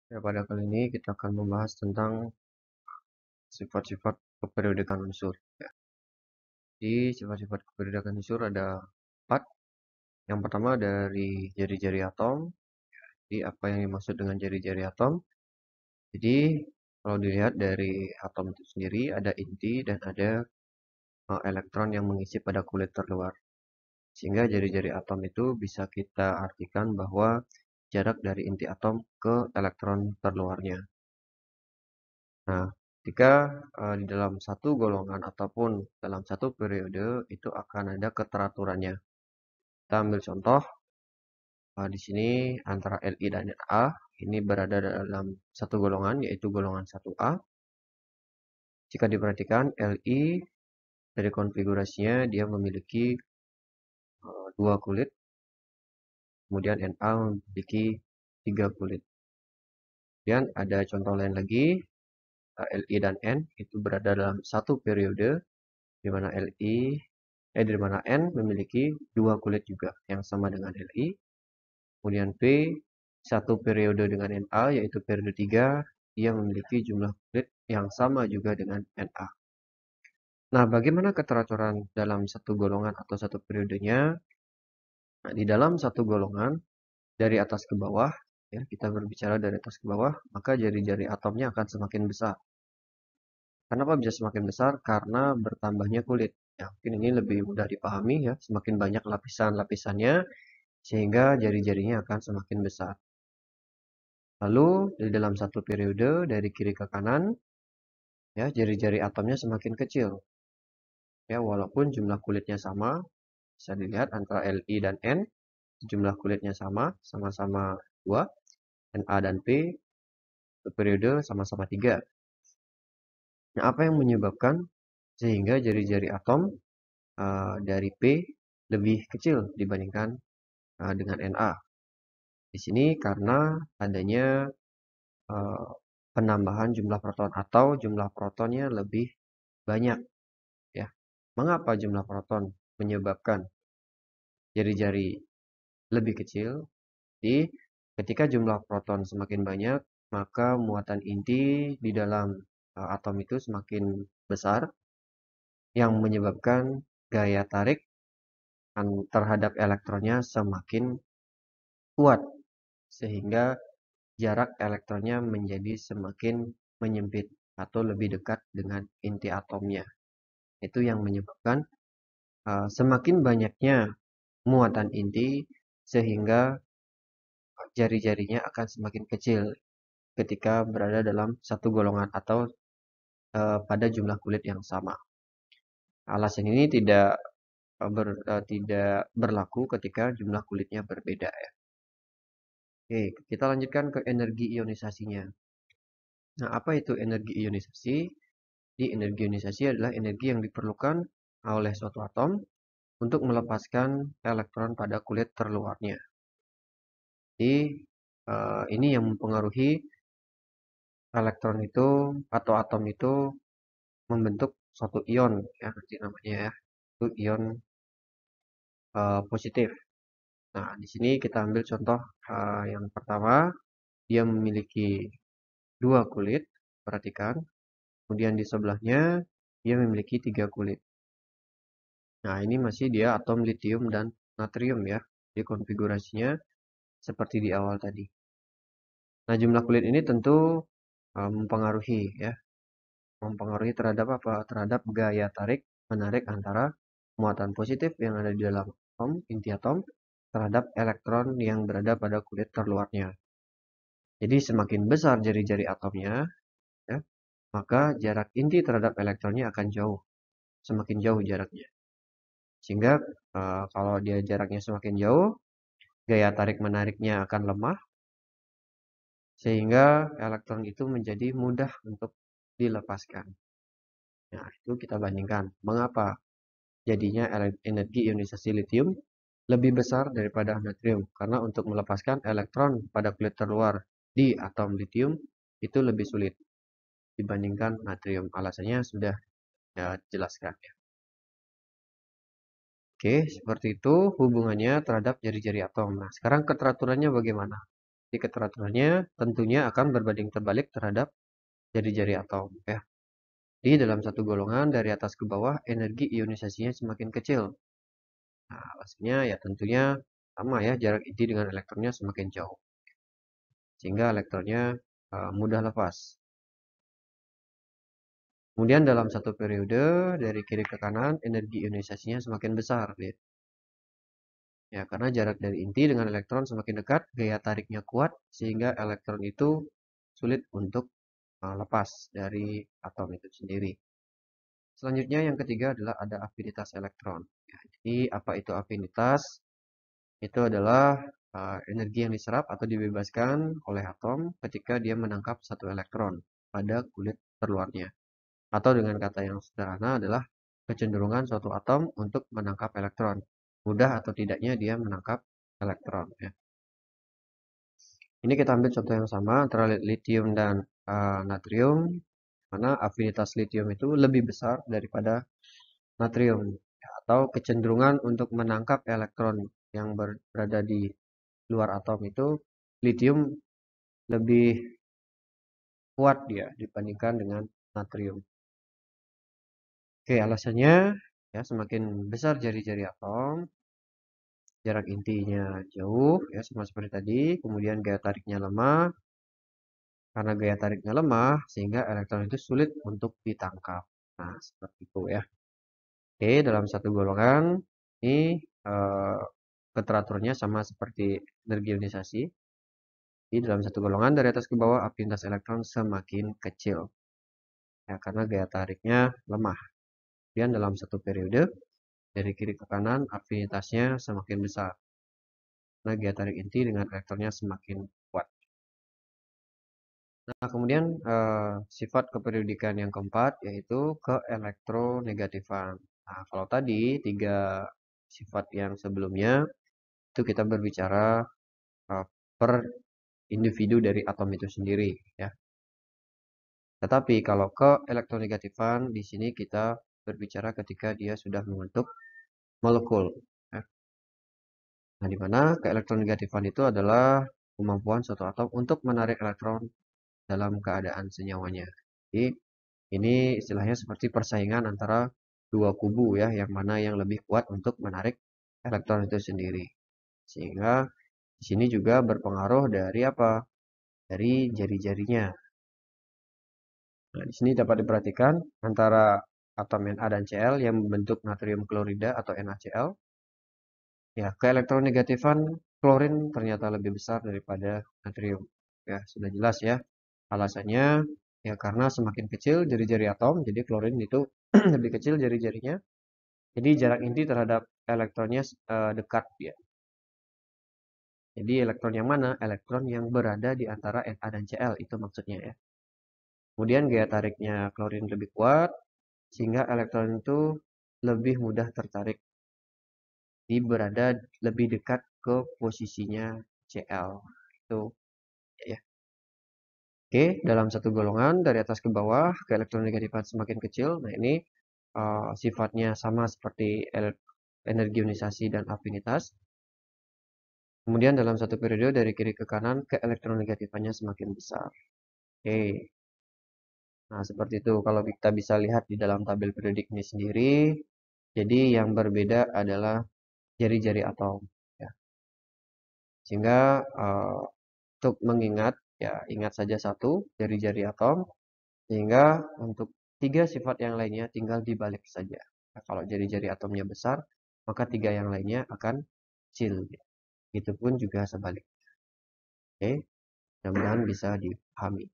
Ya, pada kali ini kita akan membahas tentang sifat-sifat keperiodikan unsur. Ya. Di sifat-sifat keperiodikan unsur ada 4. Yang pertama dari jari-jari atom. Jadi apa yang dimaksud dengan jari-jari atom? Jadi kalau dilihat dari atom itu sendiri ada inti dan ada elektron yang mengisi pada kulit terluar. Sehingga jari-jari atom itu bisa kita artikan bahwa jarak dari inti atom ke elektron terluarnya. Nah, ketika di dalam satu golongan ataupun dalam satu periode itu akan ada keteraturannya. Kita ambil contoh di sini antara Li dan Na ini berada dalam satu golongan yaitu golongan 1A. Jika diperhatikan Li dari konfigurasinya dia memiliki dua kulit, kemudian Na memiliki 3 kulit. Kemudian ada contoh lain lagi Li dan N itu berada dalam satu periode di mana di mana N memiliki 2 kulit juga yang sama dengan Li. Kemudian P satu periode dengan Na yaitu periode 3, dia memiliki jumlah kulit yang sama juga dengan Na. Nah, bagaimana keteraturan dalam satu golongan atau satu periodenya? Nah, di dalam satu golongan dari atas ke bawah, ya kita berbicara dari atas ke bawah, maka jari-jari atomnya akan semakin besar. Kenapa bisa semakin besar? Karena bertambahnya kulit. Ya, mungkin ini lebih mudah dipahami ya, semakin banyak lapisan-lapisannya sehingga jari-jarinya akan semakin besar. Lalu di dalam satu periode dari kiri ke kanan, ya jari-jari atomnya semakin kecil. Ya, walaupun jumlah kulitnya sama, bisa dilihat antara Li dan N, jumlah kulitnya sama, sama-sama 2, dan A dan P, periode sama-sama 3. Nah, apa yang menyebabkan sehingga jari-jari atom dari P lebih kecil dibandingkan dengan Na? Di sini karena adanya eh, penambahan jumlah proton atau jumlah protonnya lebih banyak ya. Mengapa jumlah proton menyebabkan jari-jari lebih kecil? Jadi ketika jumlah proton semakin banyak, maka muatan inti di dalam atom itu semakin besar yang menyebabkan gaya tarik terhadap elektronnya semakin kuat sehingga jarak elektronnya menjadi semakin menyempit atau lebih dekat dengan inti atomnya. Itu yang menyebabkan semakin banyaknya muatan inti sehingga jari-jarinya akan semakin kecil ketika berada dalam satu golongan atau pada jumlah kulit yang sama. Alasan ini tidak berlaku ketika jumlah kulitnya berbeda ya. Oke, kita lanjutkan ke energi ionisasinya. Nah, apa itu energi ionisasi? Di energi ionisasi adalah energi yang diperlukan oleh suatu atom untuk melepaskan elektron pada kulit terluarnya. Jadi, ini yang mempengaruhi elektron itu atau atom itu membentuk suatu ion ya nanti namanya ya. Itu ion positif. Nah, di sini kita ambil contoh yang pertama, dia memiliki 2 kulit, perhatikan. Kemudian di sebelahnya dia memiliki 3 kulit. Nah, ini masih dia atom litium dan natrium ya. Di konfigurasinya seperti di awal tadi. Nah, jumlah kulit ini tentu mempengaruhi ya. Mempengaruhi terhadap apa? Terhadap gaya tarik menarik antara muatan positif yang ada di dalam atom, inti atom, terhadap elektron yang berada pada kulit terluarnya. Jadi semakin besar jari-jari atomnya, ya, maka jarak inti terhadap elektronnya akan jauh, semakin jauh jaraknya. Sehingga kalau dia jaraknya semakin jauh, gaya tarik menariknya akan lemah, sehingga elektron itu menjadi mudah untuk dilepaskan. Nah, itu kita bandingkan. Mengapa jadinya energi ionisasi litium lebih besar daripada natrium? Karena untuk melepaskan elektron pada kulit terluar di atom litium itu lebih sulit dibandingkan natrium. Alasannya sudah ya, dijelaskan. Oke, seperti itu hubungannya terhadap jari-jari atom. Nah, sekarang keteraturannya bagaimana? Di keteraturannya tentunya akan berbanding terbalik terhadap jari-jari atom ya. Di dalam satu golongan dari atas ke bawah energi ionisasinya semakin kecil. Nah, alasannya ya tentunya sama ya, jarak inti dengan elektronnya semakin jauh. Sehingga elektronnya mudah lepas. Kemudian dalam satu periode dari kiri ke kanan energi ionisasinya semakin besar ya. Ya, karena jarak dari inti dengan elektron semakin dekat, gaya tariknya kuat sehingga elektron itu sulit untuk lepas dari atom itu sendiri. Selanjutnya yang ketiga adalah ada afinitas elektron. Ya, jadi apa itu afinitas? Itu adalah energi yang diserap atau dibebaskan oleh atom ketika dia menangkap satu elektron pada kulit terluarnya. Atau dengan kata yang sederhana adalah kecenderungan suatu atom untuk menangkap elektron. Mudah atau tidaknya dia menangkap elektron. Ya. Ini kita ambil contoh yang sama antara lithium dan natrium, mana afinitas lithium itu lebih besar daripada natrium, atau kecenderungan untuk menangkap elektron yang berada di luar atom itu lithium lebih kuat dia dibandingkan dengan natrium. Oke, alasannya ya semakin besar jari-jari atom, jarak intinya jauh ya sama seperti tadi, kemudian gaya tariknya lemah. Karena gaya tariknya lemah sehingga elektron itu sulit untuk ditangkap. Nah, seperti itu ya. Oke, dalam satu golongan ini eh, keteraturnya sama seperti energi ionisasi. Di dalam satu golongan dari atas ke bawah afinitas elektron semakin kecil. Ya, karena gaya tariknya lemah. Kemudian dalam satu periode dari kiri ke kanan afinitasnya semakin besar. Karena gaya tarik inti dengan elektronnya semakin kuat. Nah, kemudian sifat keperiodikan yang keempat yaitu keelektronegatifan. Nah, kalau tadi tiga sifat yang sebelumnya itu kita berbicara per individu dari atom itu sendiri ya. Tetapi kalau keelektronegatifan di sini kita berbicara ketika dia sudah membentuk molekul ya. Nah, di mana keelektronegatifan itu adalah kemampuan suatu atom untuk menarik elektron dalam keadaan senyawanya. Jadi ini istilahnya seperti persaingan antara dua kubu ya, yang mana yang lebih kuat untuk menarik elektron itu sendiri. Sehingga di sini juga berpengaruh dari apa? Dari jari-jarinya. Nah, di sini dapat diperhatikan antara atom Na dan Cl yang membentuk natrium klorida atau NaCl. Ya, keelektronegatifan klorin ternyata lebih besar daripada natrium. Ya, sudah jelas ya. Alasannya ya karena semakin kecil jari-jari atom, jadi klorin itu lebih kecil jari-jarinya. Jadi jarak inti terhadap elektronnya dekat ya. Jadi elektron yang mana? Elektron yang berada di antara Na dan Cl itu maksudnya ya. Kemudian gaya tariknya klorin lebih kuat sehingga elektron itu lebih mudah tertarik. Jadi berada lebih dekat ke posisinya Cl. Itu ya. Oke, dalam satu golongan dari atas ke bawah keelektronegatifan semakin kecil. Nah, ini sifatnya sama seperti energi ionisasi dan afinitas. Kemudian dalam satu periode dari kiri ke kanan keelektronegatifannya semakin besar. Oke. Nah, seperti itu kalau kita bisa lihat di dalam tabel periodik ini sendiri. Jadi yang berbeda adalah jari-jari atom ya. Sehingga untuk mengingat ya ingat saja satu jari-jari atom sehingga untuk tiga sifat yang lainnya tinggal dibalik saja. Nah, kalau jari-jari atomnya besar, maka tiga yang lainnya akan kecil. Itu pun juga sebaliknya. Oke, mudah-mudahan bisa dipahami.